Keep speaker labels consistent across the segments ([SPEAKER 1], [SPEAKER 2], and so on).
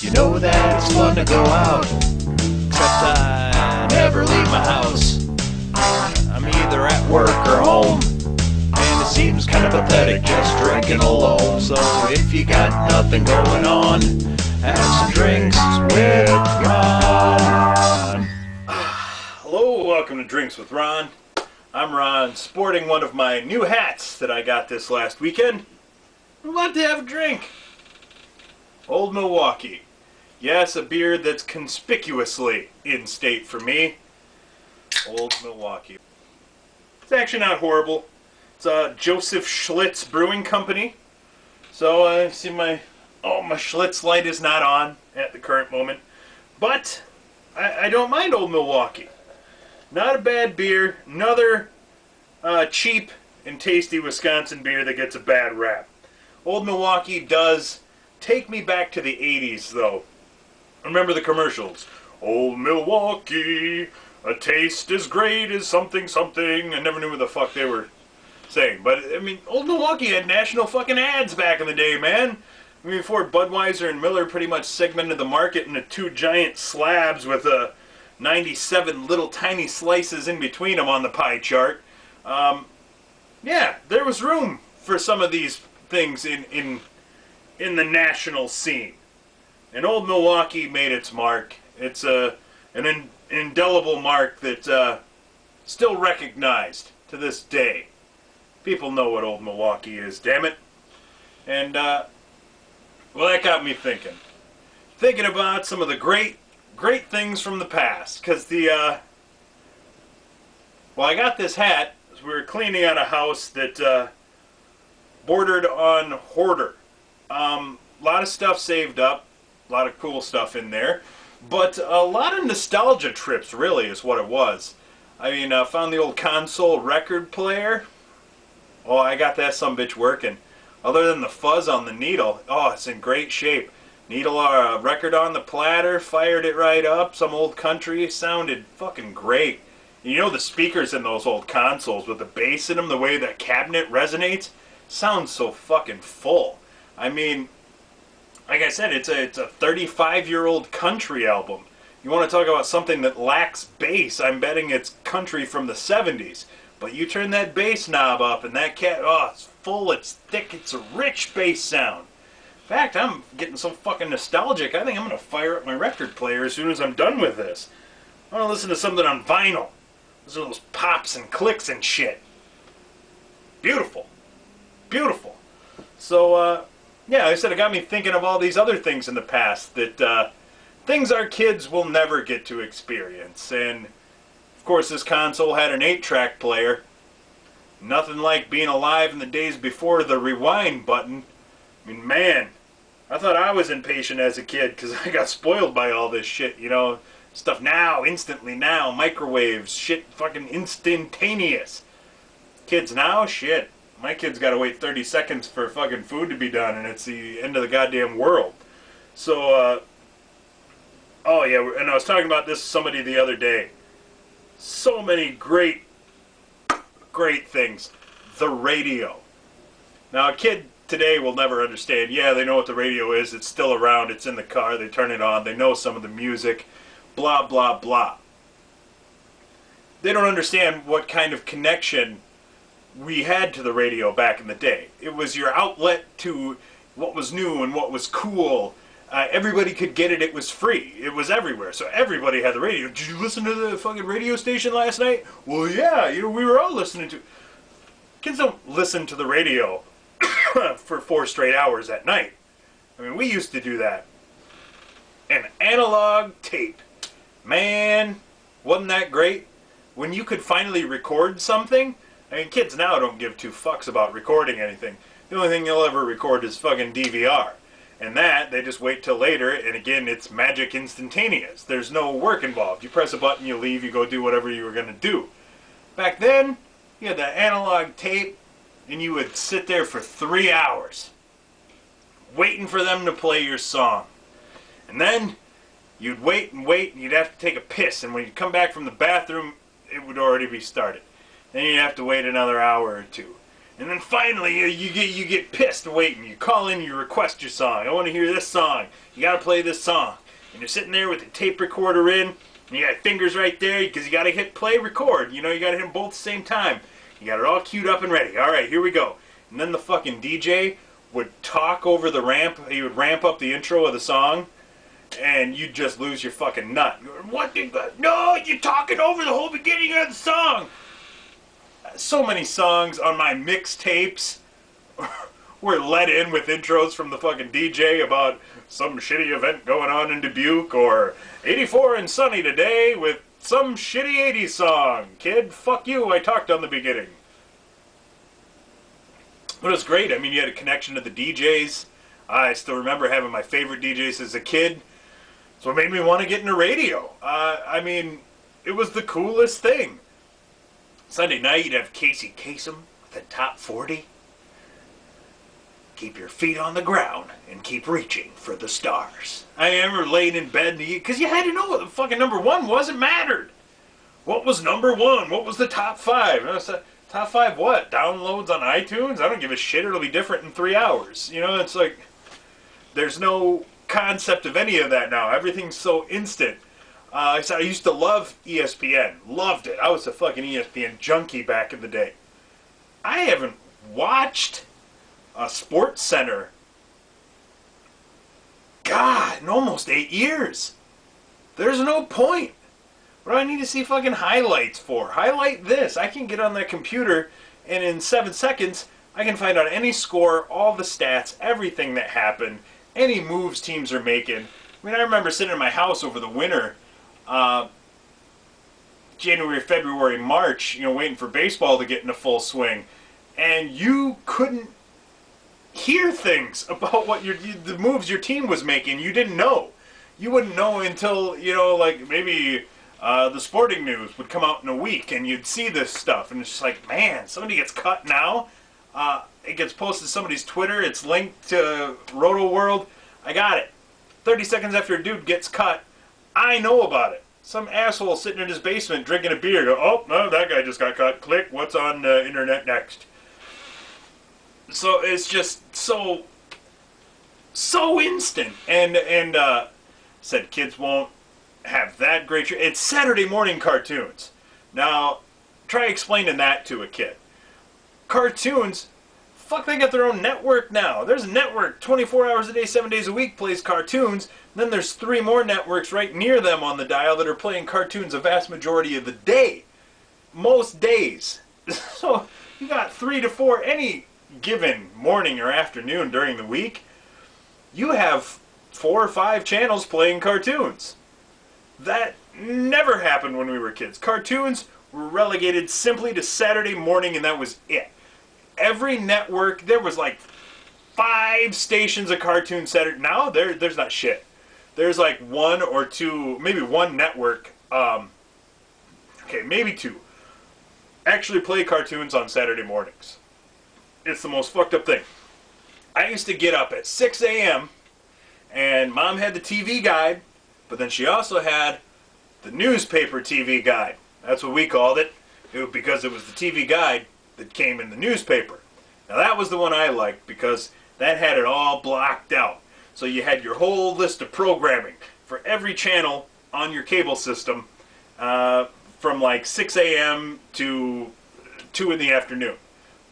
[SPEAKER 1] You know that it's fun to go out, except I never leave my house. I'm either at work or home, and it seems kind of pathetic just drinking alone. So if you got nothing going on, have some drinks with Ron.
[SPEAKER 2] Hello, welcome to Drinks with Ron. I'm Ron, sporting one of my new hats that I got this last weekend. I'm about to have a drink. Old Milwaukee. Yes, a beer that's conspicuously in state for me. Old Milwaukee. It's actually not horrible. It's a Joseph Schlitz Brewing Company. So I see my Schlitz light is not on at the current moment. But I don't mind Old Milwaukee. Not a bad beer. Another cheap and tasty Wisconsin beer that gets a bad rap. Old Milwaukee does take me back to the 80s, though. Remember the commercials? Old Milwaukee, a taste as great as something something. I never knew what the fuck they were saying. But, I mean, Old Milwaukee had national fucking ads back in the day, man. I mean, before Budweiser and Miller pretty much segmented the market into two giant slabs with 97 little tiny slices in between them on the pie chart. Yeah, there was room for some of these things in the national scene. And Old Milwaukee made its mark. It's an indelible mark that's still recognized to this day. People know what Old Milwaukee is, damn it. And, well, that got me thinking. Thinking about some of the great things from the past. Because well, I got this hat as we were cleaning out a house that bordered on hoarder. A lot of stuff saved up. A lot of cool stuff in there. But a lot of nostalgia trips, really, is what it was. I mean, I found the old console record player. Oh, I got that sumbitch working. Other than the fuzz on the needle, oh, it's in great shape. Needle record on the platter, fired it right up. Some old country, sounded fucking great. You know the speakers in those old consoles with the bass in them, the way that cabinet resonates, sounds so fucking full. I mean, like I said, it's a 35-year-old country album. You want to talk about something that lacks bass, I'm betting it's country from the 70s. But you turn that bass knob up and that it's full, it's thick, it's a rich bass sound. In fact, I'm getting so fucking nostalgic, I think I'm going to fire up my record player as soon as I'm done with this. I want to listen to something on vinyl. Listen to those pops and clicks and shit. Beautiful. Beautiful. So, yeah, like I said, it got me thinking of all these other things in the past that things our kids will never get to experience. And, of course, this console had an 8-track player. Nothing like being alive in the days before the rewind button. I mean, man, I thought I was impatient as a kid because I got spoiled by all this shit, you know. Stuff now, instantly now, microwaves, shit fucking instantaneous. Kids now, shit. My kid's got to wait 30 seconds for fucking food to be done, and it's the end of the goddamn world. So, oh yeah, and I was talking about this to somebody the other day. So many great things. The radio. Now, a kid today will never understand. Yeah, they know what the radio is. It's still around. It's in the car. They turn it on. They know some of the music. Blah, blah, blah. They don't understand what kind of connection we had to the radio back in the day. It was your outlet to what was new and what was cool. Everybody could get it. It was free. It was everywhere. So everybody had the radio. Did you listen to the fucking radio station last night? Well, yeah. You know, we were all listening to... Kids don't listen to the radio for 4 straight hours at night. I mean, we used to do that. An analog tape. Man, wasn't that great? When you could finally record something... I mean, kids now don't give 2 fucks about recording anything. The only thing they'll ever record is fucking DVR. And that, they just wait till later, and again, it's magic instantaneous. There's no work involved. You press a button, you leave, you go do whatever you were going to do. Back then, you had that analog tape, and you would sit there for 3 hours, waiting for them to play your song. And then, you'd wait, and you'd have to take a piss, and when you'd come back from the bathroom, it would already be started. Then you'd have to wait another hour or 2. And then finally, you get pissed waiting. You call in, you request your song. I want to hear this song. You got to play this song. And you're sitting there with the tape recorder in, and you got fingers right there because you got to hit play, record. You know, you got to hit them both at the same time. You got it all queued up and ready. All right, here we go. And then the fucking DJ would talk over the ramp. He would ramp up the intro of the song, and you'd just lose your fucking nut. What? No, you're talking over the whole beginning of the song. So many songs on my mixtapes were let in with intros from the fucking DJ about some shitty event going on in Dubuque, or 84 and sunny today with some shitty 80s song. Kid, fuck you, I talked on the beginning. But it was great. I mean, you had a connection to the DJs. I still remember having my favorite DJs as a kid. So it made me want to get into radio. I mean, it was the coolest thing. Sunday night, you'd have Casey Kasem with the top 40. Keep your feet on the ground and keep reaching for the stars. I remember laying in bed because you had to know what the fucking number one was. It mattered. What was number one? What was the top five? Top five what? Downloads on iTunes? I don't give a shit. It'll be different in 3 hours. You know, it's like there's no concept of any of that now. Everything's so instant. I used to love ESPN. Loved it. I was a fucking ESPN junkie back in the day. I haven't watched a Sports Center, God, in almost 8 years. There's no point. What do I need to see fucking highlights for? Highlight this. I can get on that computer, and in 7 seconds, I can find out any score, all the stats, everything that happened, any moves teams are making. I mean, I remember sitting in my house over the winter, January, February, March, you know, waiting for baseball to get into full swing, and you couldn't hear things about what the moves your team was making. You didn't know. You wouldn't know until, you know, like maybe the Sporting News would come out in a week, and you'd see this stuff, and it's just like, man, somebody gets cut now. It gets posted to somebody's Twitter. It's linked to Roto World. I got it. 30 seconds after a dude gets cut, I know about it. Some asshole sitting in his basement drinking a beer go, oh, no, that guy just got cut. Click, what's on the internet next? So it's just so instant. And said kids won't have that great... It's Saturday morning cartoons. Now, try explaining that to a kid. Cartoons... Fuck, they got their own network now. There's a network 24 hours a day, 7 days a week plays cartoons. Then there's 3 more networks right near them on the dial that are playing cartoons a vast majority of the day. Most days. So you got 3 to 4 any given morning or afternoon during the week. You have 4 or 5 channels playing cartoons. That never happened when we were kids. Cartoons were relegated simply to Saturday morning, and that was it. Every network, there was like 5 stations of cartoon Saturday. Now there's not shit. There's like 1 or 2, maybe 1 network, okay, maybe 2, actually play cartoons on Saturday mornings. It's the most fucked up thing. I used to get up at 6 a.m. and Mom had the TV guide, but then she also had the newspaper TV guide. That's what we called it, because it was the TV guide that came in the newspaper. Now that was the one I liked because that had it all blocked out. So you had your whole list of programming for every channel on your cable system from like 6 a.m. to 2 in the afternoon.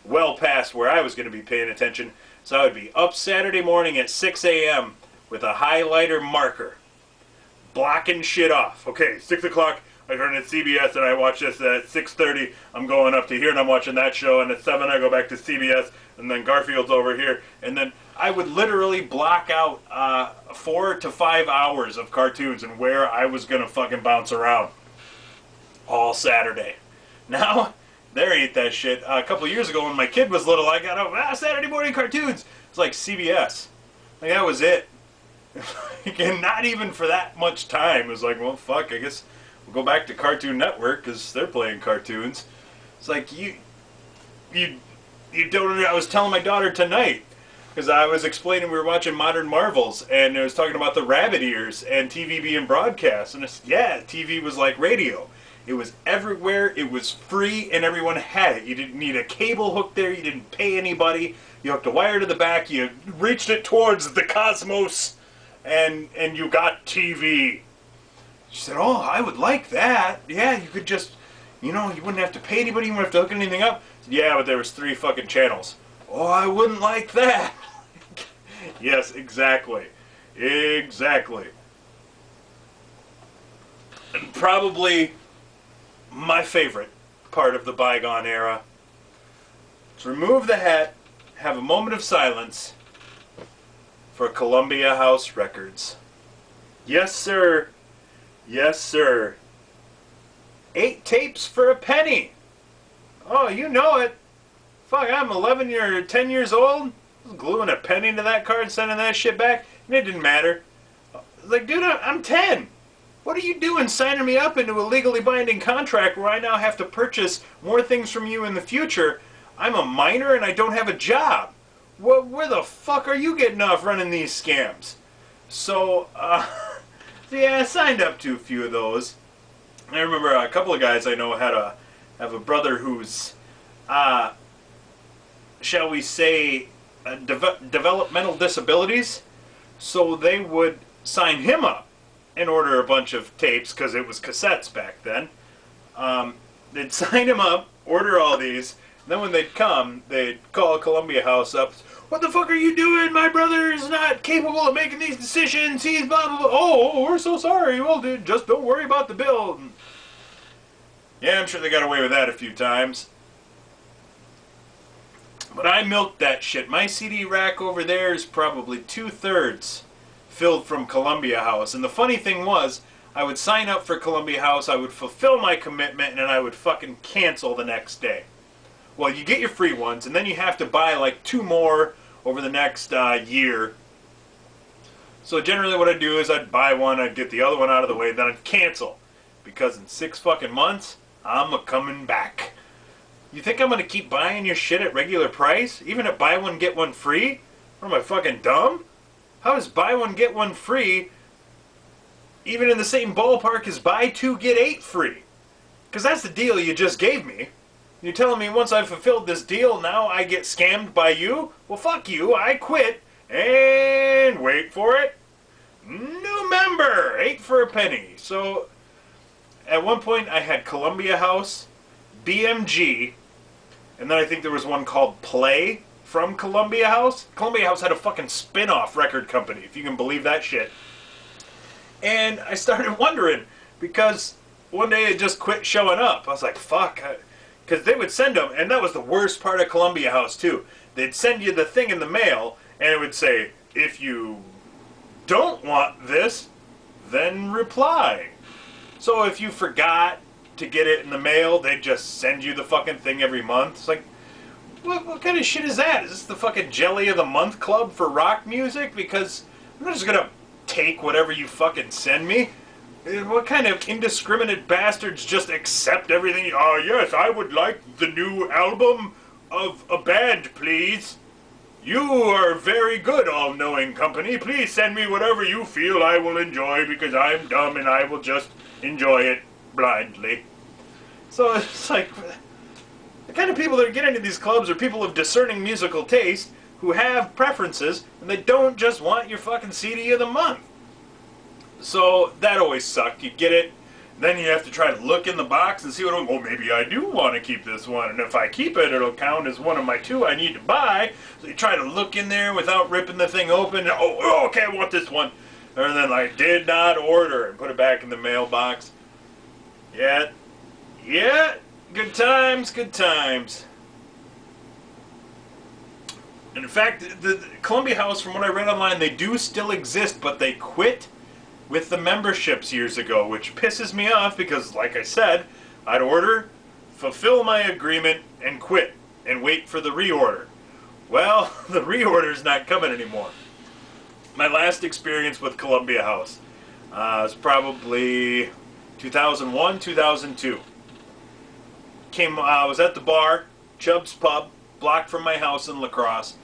[SPEAKER 2] Well past where I was going to be paying attention. So I would be up Saturday morning at 6 a.m. with a highlighter marker, blocking shit off. Okay, 6 o'clock, I turn at CBS and I watch this at 6:30. I'm going up to here and I'm watching that show, and at 7 I go back to CBS, and then Garfield's over here. And then I would literally block out 4 to 5 hours of cartoons and where I was going to fucking bounce around all Saturday. Now, there ain't that shit. A couple of years ago when my kid was little, I got up, Saturday morning cartoons. It's like CBS. Like, that was it. And not even for that much time. It was like, well, fuck, I guess we'll go back to Cartoon Network because they're playing cartoons. It's like, you don't... I was telling my daughter tonight, because I was explaining we were watching Modern Marvels, and I was talking about the rabbit ears and TV being broadcast. And it's, yeah, TV was like radio. It was everywhere. It was free, and everyone had it. You didn't need a cable hook there. You didn't pay anybody. You hooked a wire to the back. You reached it towards the cosmos, and you got TV. She said, "Oh, I would like that. Yeah, you could just, you wouldn't have to pay anybody. You wouldn't have to hook anything up." I said, "Yeah, but there was 3 fucking channels." "Oh, I wouldn't like that." Yes, exactly. Exactly. And probably my favorite part of the bygone era is remove the hat, have a moment of silence for Columbia House Records. Yes, sir. Yes, sir. 8 tapes for a penny. Oh, you know it. Fuck, I'm 11 or 10 years old. I was gluing a penny to that card, sending that shit back, and it didn't matter. Like, dude, I'm 10. What are you doing signing me up into a legally binding contract where I now have to purchase more things from you in the future? I'm a minor and I don't have a job. Where the fuck are you getting off running these scams? So, yeah, I signed up to a few of those. I remember a couple of guys I know have a brother who's, shall we say, developmental disabilities. So they would sign him up and order a bunch of tapes, because it was cassettes back then. They'd sign him up, order all these, and then when they'd come, they'd call Columbia House up. "What the fuck are you doing? My brother is not capable of making these decisions. He's blah, blah, blah." "Oh, we're so sorry. Well, dude, just don't worry about the bill." And yeah, I'm sure they got away with that a few times. But I milked that shit. My CD rack over there is probably 2/3 filled from Columbia House. And the funny thing was, I would sign up for Columbia House, I would fulfill my commitment, and then I would fucking cancel the next day. Well, you get your free ones, and then you have to buy like 2 more over the next year. So generally what I'd do is I'd buy one, I'd get the other one out of the way, then I'd cancel. Because in 6 fucking months, I'm a-coming back. You think I'm going to keep buying your shit at regular price? Even at buy one, get one free? What am I, fucking dumb? How is buy one, get one free even in the same ballpark as buy 2, get 8 free? Because that's the deal you just gave me. You're telling me once I've fulfilled this deal, now I get scammed by you? Well, fuck you. I quit. And wait for it. New member. 8 for a penny. So at one point I had Columbia House, BMG, and then I think there was one called Play from Columbia House. Columbia House had a fucking spin-off record company, if you can believe that shit. And I started wondering, because one day it just quit showing up. I was like, fuck. Because they would send them, and that was the worst part of Columbia House, too. They'd send you the thing in the mail, and it would say, "If you don't want this, then reply." So if you forgot to get it in the mail, they'd just send you the fucking thing every month. It's like, what kind of shit is that? Is this the fucking Jelly of the Month Club for rock music? Because I'm not just gonna take whatever you fucking send me. What kind of indiscriminate bastards just accept everything? "Oh, yes, I would like the new album of a band, please. You are very good, all-knowing company. Please send me whatever you feel I will enjoy, because I'm dumb and I will just enjoy it blindly." So it's like, the kind of people that get into these clubs are people of discerning musical taste who have preferences, and they don't just want your fucking CD of the month. So that always sucked. You get it, then you have to try to look in the box and see what, well, maybe I do want to keep this one, and if I keep it, it'll count as one of my 2 I need to buy. So you try to look in there without ripping the thing open, and, oh, okay, I want this one. And then I did not order, and put it back in the mailbox. Yeah, good times, good times. And in fact, the Columbia House, from what I read online, they do still exist, but they quit with the memberships years ago, which pisses me off because, like I said, I'd order, fulfill my agreement, and quit, and wait for the reorder. Well, the reorder's not coming anymore. My last experience with Columbia House was probably 2001, 2002. I was at the bar, Chubb's Pub, block from my house in La Crosse.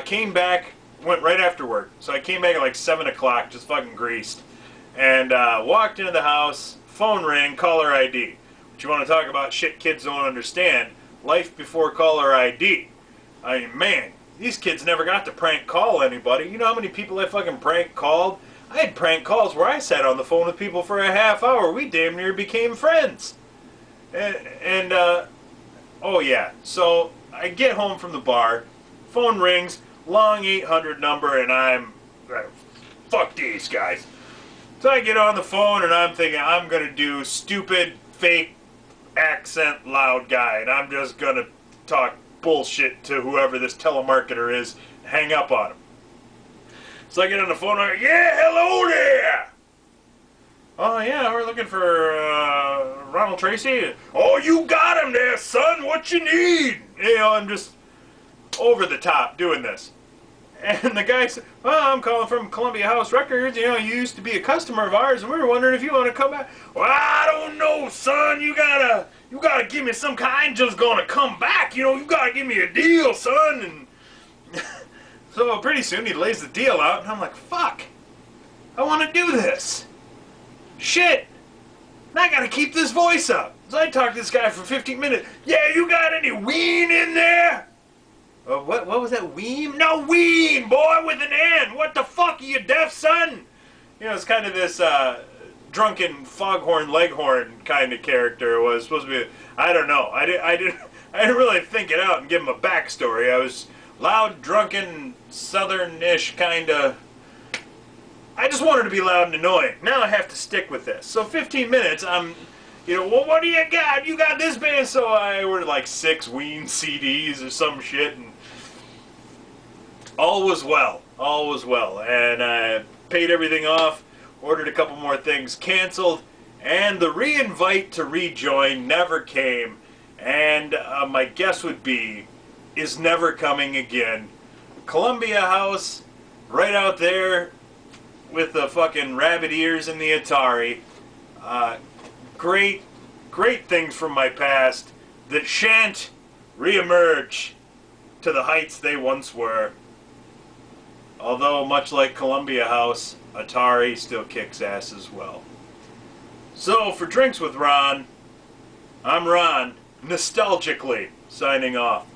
[SPEAKER 2] Came back, went right after work. So I came back at like 7 o'clock, just fucking greased. And walked into the house, phone rang, caller ID. But you want to talk about shit kids don't understand? Life before caller ID. I mean, man, these kids never got to prank call anybody. You know how many people I fucking prank called? I had prank calls where I sat on the phone with people for a half hour. We damn near became friends. And oh yeah, so I get home from the bar, phone rings, long 800 number, and I'm, fuck these guys. So I get on the phone and I'm thinking I'm going to do stupid, fake, accent loud guy, and I'm just going to talk bullshit to whoever this telemarketer is, hang up on him. So I get on the phone and I go, yeah, hello there! Oh yeah, we're looking for Ronald Tracy. Oh, you got him there, son. What you need? You know, I'm just over the top doing this. And the guy said, well, I'm calling from Columbia House Records. You know, you used to be a customer of ours, and we were wondering if you want to come back. Well, I don't know, son. You gotta give me some kind. Just gonna come back. You know, you gotta give me a deal, son. And so pretty soon he lays the deal out, and I'm like, fuck. I want to do this. Shit! Now I gotta keep this voice up. So I talked to this guy for 15 minutes. Yeah, you got any ween in there? What was that, weem? No, ween, boy, with an N. What the fuck, are you deaf, son? You know, it's kind of this drunken foghorn leghorn kind of character. It was supposed to be, I don't know. I didn't really think it out and give him a backstory. I was loud, drunken, southern-ish kind of. I just wanted to be loud and annoying. Now I have to stick with this. So 15 minutes, you know, well, what do you got? You got this band. So I ordered like 6 Ween CDs or some shit, and all was well. All was well. And I paid everything off, ordered a couple more things, canceled, and the re-invite to rejoin never came. And my guess would be, is never coming again. Columbia House, right out there, with the fucking rabbit ears and the Atari. Great things from my past that shan't reemerge to the heights they once were. Although, much like Columbia House, Atari still kicks ass as well. So, for Drinks with Ron, I'm Ron, nostalgically signing off.